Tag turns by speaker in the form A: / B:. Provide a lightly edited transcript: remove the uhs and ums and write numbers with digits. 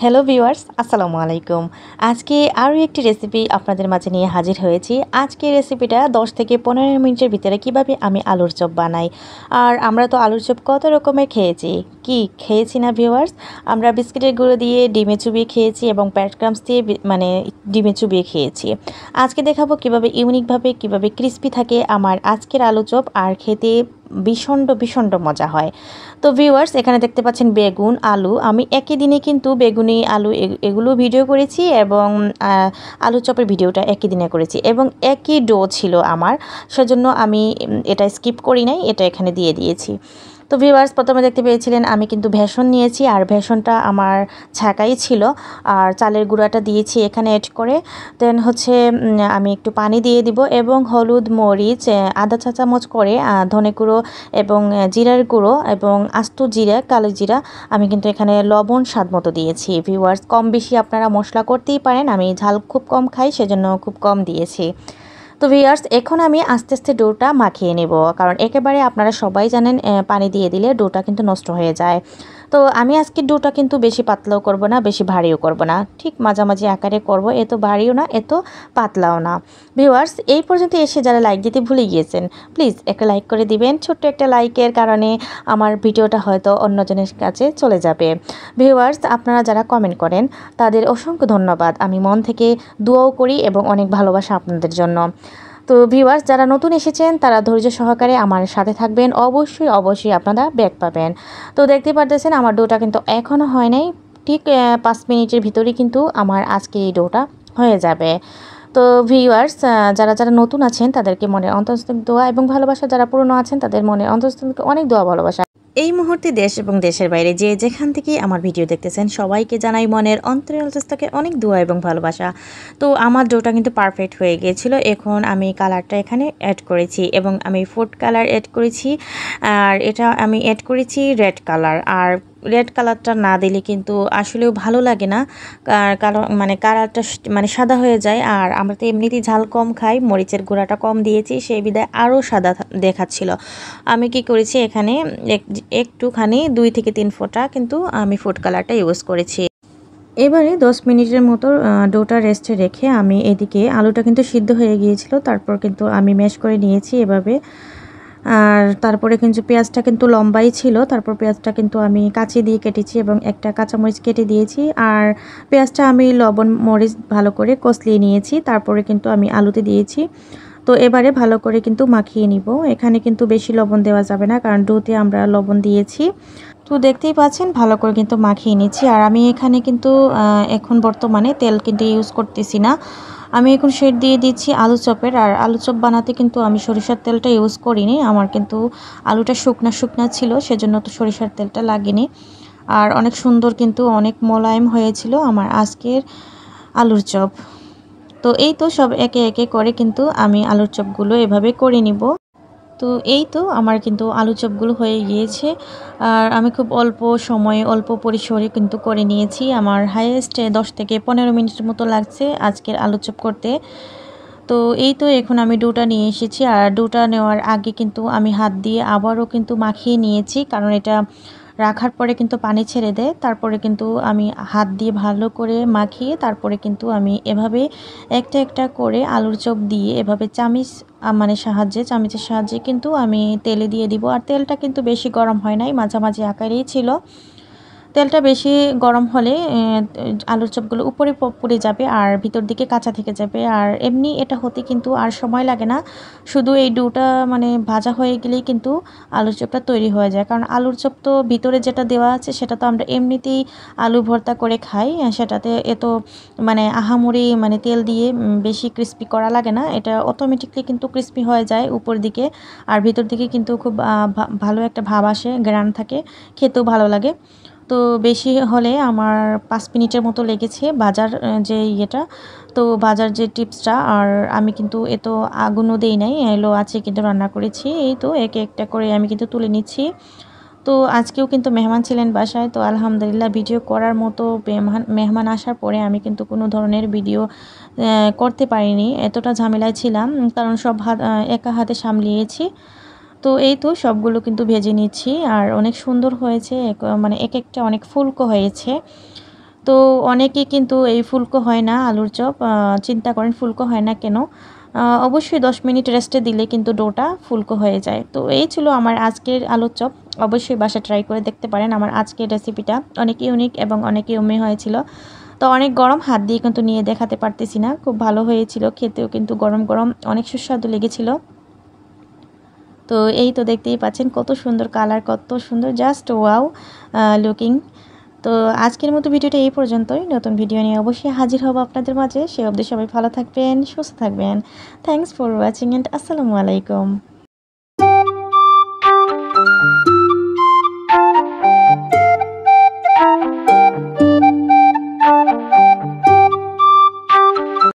A: Hello viewers, আসসালামু আলাইকুম। আজকে আরও একটি রেসিপি আপনাদের মাঝে নিয়ে হাজির হয়েছি। আজকে রেসিপিটা 10 থেকে 15 মিনিটের ভিতরে কিভাবে আমি আলুর চপ বানাই। আর আমরা তো আলুর চপ কত রকমের খেয়েছি, কি খেয়েছি না ভিউয়ার্স? আমরা বিস্কিটের গুঁড়ো দিয়ে ডিমে চুবিয়ে খেয়েছি এবং ব্রেড ক্রাম্বস দিয়ে ডিমে চুবিয়ে খেয়েছি। আজকে দেখাবো কিভাবে ইউনিকভাবে কিভাবে ক্রিস্পি থাকে আমার আজকের আলু চপ, আর খেতে ভীষণ মজা হয়। তো ভিউয়ার্স, এখানে দেখতে পাচ্ছেন বেগুন, আলু। আমি একই দিনে কিন্তু বেগুনি, আলু এগুলো ভিডিও করেছি এবং আলু চপের ভিডিওটা একই দিনে করেছি এবং একই ডো ছিল আমার, সেজন্য আমি এটা স্কিপ করি নাই, এটা এখানে দিয়ে দিয়েছি। তো ভিউয়ার্স, প্রথমে দেখতে পেয়েছিলেন আমি কিন্তু বেসন নিয়েছি, আর বেসনটা আমার ছাকাই ছিল, আর চালের গুঁড়াটা দিয়েছি এখানে অ্যাড করে। দেন হচ্ছে আমি একটু পানি দিয়ে দিব এবং হলুদ, মরিচ, আধা চা চামচ করে ধনে গুঁড়ো এবং জিরার গুঁড়ো এবং আস্ত জিরা, কালো জিরা, আমি কিন্তু এখানে লবণ স্বাদ মতো দিয়েছি। ভিউয়ার্স, কম বেশি আপনারা মশলা করতেই পারেন, আমি ঝাল খুব কম খাই সেজন্য খুব কম দিয়েছি। তো ভিউয়ার্স, এখন আমি আস্তে আস্তে ডোটা মাখিয়ে নেব, কারণ একেবারে আপনারা সবাই জানেন পানি দিয়ে দিলে ডোটা কিন্তু নষ্ট হয়ে যায়। তো আমি আজকে ডোটা কিন্তু বেশি পাতলাও করব না, বেশি ভারীও করব না, ঠিক মাঝামাঝি আকারে করব, এত ভারীও না এত পাতলাও না। ভিউয়ার্স, এই পর্যন্ত এসে যারা লাইক দিতে ভুলে গিয়েছেন, প্লিজ একটা লাইক করে দিবেন। ছোট্ট একটা লাইকের কারণে আমার ভিডিওটা হয়তো অন্যজনের কাছে চলে যাবে। ভিউয়ার্স, আপনারা যারা কমেন্ট করেন তাদের অসংখ্য ধন্যবাদ। আমি মন থেকে দোয়াও করি এবং অনেক ভালোবাসা আপনাদের জন্য। তো ভিউয়ার্স, যারা নতুন এসেছেন তারা ধৈর্য সহকারে আমার সাথে থাকবেন, অবশ্যই আপনারা ব্যাক পাবেন। তো দেখতে পারতেছেন আমার ডোটা কিন্তু এখনও হয় নাই, ঠিক 5 মিনিটের ভিতরেই কিন্তু আমার আজকে এই ডোটা হয়ে যাবে। তো ভিউয়ার্স, যারা নতুন আছেন তাদেরকে মনের অন্তঃস্থ দোয়া এবং ভালোবাসা, যারা পুরনো আছেন তাদের মনের অন্তঃস্থ অনেক দোয়া ভালোবাসা। এই মুহূর্তে দেশ এবং দেশের বাইরে যে যেখান থেকে আমার ভিডিও দেখতেছেন সবাইকে জানাই মনের অন্তরের থেকে অনেক দোয়া এবং ভালোবাসা। তো আমার ডোটা কিন্তু পারফেক্ট হয়ে গিয়েছিল। এখন আমি কালারটা এখানে অ্যাড করেছি এবং আমি ফুড কালার অ্যাড করেছি, আর এটা আমি অ্যাড করেছি রেড কালার। আর রেড কালারটা না দিলে কিন্তু আসলেও ভালো লাগে না, কারণ কালারটা সাদা হয়ে যায়। আর আমরা তো এমনিতেই ঝাল কম খাই, মরিচের গুঁড়াটা কম দিয়েছি, সেই বিধায় আরও সাদা দেখাচ্ছিল। আমি কি করেছি এখানে একটুখানি 2 থেকে 3 ফোঁটা কিন্তু আমি ফুড কালারটা ইউজ করেছি। এবারে 10 মিনিটের মতো ডোটা রেস্টে রেখে আমি এদিকে আলুটা কিন্তু সিদ্ধ হয়ে গিয়েছিল, তারপর কিন্তু আমি ম্যাশ করে নিয়েছি এভাবে। আর তারপরে কিন্তু পেঁয়াজটা কিন্তু লম্বাই ছিল, তারপর পেঁয়াজটা কিন্তু আমি কাঁচি দিয়ে কেটেছি এবং একটা কাঁচামরিচ কেটে দিয়েছি। আর পেঁয়াজটা আমি লবণ মরিচ ভালো করে কষলিয়ে নিয়েছি, তারপরে কিন্তু আমি আলুতে দিয়েছি। তো এবারে ভালো করে কিন্তু মাখিয়ে নিব। এখানে কিন্তু বেশি লবণ দেওয়া যাবে না, কারণ ডোতে আমরা লবণ দিয়েছি। তো দেখতেই পাচ্ছেন ভালো করে কিন্তু মাখিয়ে নিচ্ছি। আর আমি এখানে কিন্তু এখন বর্তমানে তেল কিন্তু ইউজ করতেছি না, আমি এখন শেড দিয়ে দিচ্ছি আলু চপের। আর আলু চপ বানাতে কিন্তু আমি সরিষার তেলটা ইউজ করিনি, আমার কিন্তু আলুটা শুকনা ছিল, সেজন্য তো সরিষার তেলটা লাগেনি। আর অনেক সুন্দর কিন্তু অনেক মোলায়েম হয়েছিল আমার আজকের আলুর চপ। তো এই তো সব একে একে করে কিন্তু আমি আলুর চপগুলো এভাবে করে নিব। তো এই তো আমার কিন্তু আলু চপগুলো হয়ে গিয়েছে, আর আমি খুব অল্প সময়ে অল্প পরিসরে কিন্তু করে নিয়েছি। আমার হাইয়েস্ট 10 থেকে 15 মিনিটের মতো লাগছে আজকের আলু চপ করতে। তো এই তো এখন আমি ডোটা নিয়ে এসেছি, আর ডোটা নেওয়ার আগে কিন্তু আমি হাত দিয়ে আবারও কিন্তু মাখিয়ে নিয়েছি, কারণ এটা রাখার পরে কিন্তু পানি ছেড়ে দেয়। তারপরে কিন্তু আমি হাত দিয়ে ভালো করে মাখিয়ে তারপরে কিন্তু আমি এভাবে একটা একটা করে আলুর চপ দিয়ে এভাবে চামচের সাহায্যে কিন্তু আমি তেলে দিয়ে দিব। আর তেলটা কিন্তু বেশি গরম হয় নাই, মাঝামাঝি আকারেই ছিল। তেলটা বেশি গরম হলে আলুর চপগুলো উপরে পুড়ে যাবে আর ভিতর দিকে কাঁচা থেকে যাবে। আর এমনি এটা হতে কিন্তু আর সময় লাগে না, শুধু এই ডোটা ভাজা হয়ে গেলেই কিন্তু আলুর চপটা তৈরি হয়ে যায়। কারণ আলুর চপ তো ভিতরে যেটা দেওয়া আছে সেটা তো আমরা এমনিতেই আলু ভর্তা করে খাই, সেটাতে এত আহামরি তেল দিয়ে বেশি ক্রিস্পি করা লাগে না, এটা অটোমেটিকলি কিন্তু ক্রিস্পি হয়ে যায় উপর দিকে। আর ভিতর দিকে কিন্তু খুব ভালো একটা ভাব আসে, গ্রান থাকে, খেতেও ভালো লাগে। তো বেশি হলে আমার 5 মিনিটের মতো লেগেছে ভাজার যে ইয়েটা, তো ভাজার যে টিপসটা। আর আমি কিন্তু এত আগুনও দেই নাই, লো আছে কিন্তু রান্না করেছি। এই তো একে একটা করে আমি কিন্তু তুলে নিচ্ছি। তো আজকেও কিন্তু মেহমান ছিলেন বাসায়, তো আলহামদুলিল্লাহ ভিডিও করার মতো মেহমান আসার পরে আমি কিন্তু কোনো ধরনের ভিডিও করতে পারিনি, এতটা ঝামেলায় ছিলাম, কারণ সব একা হাতে সামলিয়েছি। তো এই তো সবগুলো কিন্তু ভেজে নিচ্ছি, আর অনেক সুন্দর হয়েছে, এক একটা অনেক ফুলকো হয়েছে। তো অনেকেই কিন্তু এই ফুলকো হয় না আলুর চপ, চিন্তা করেন ফুলকো হয় না কেন। অবশ্যই 10 মিনিট রেস্টে দিলে কিন্তু ডোটা ফুলকো হয়ে যায়। তো এই ছিল আমার আজকের আলুর চপ। অবশ্যই বাসায় ট্রাই করে দেখতে পারেন। আমার আজকের রেসিপিটা অনেক ইউনিক এবং অনেক ইয়ম্মি হয়েছিল। তো অনেক গরম, হাত দিয়ে কিন্তু নিয়ে দেখাতে পারতেছি না। খুব ভালো হয়েছিল, খেতেও কিন্তু গরম গরম অনেক সুস্বাদু লেগেছিল। তো এই তো দেখতেই পাচ্ছেন কত সুন্দর কালার, কত সুন্দর, জাস্ট ওয়াও লুকিং। তো আজকের মতো ভিডিওটা এই পর্যন্তই। নতুন ভিডিও নিয়ে অবশ্যই হাজির হব আপনাদের মাঝে। সে অবধি সবাই ভালো থাকবেন, সুস্থ থাকবেন। থ্যাংকস ফর ওয়াচিং এন্ড আসসালামু আলাইকুম।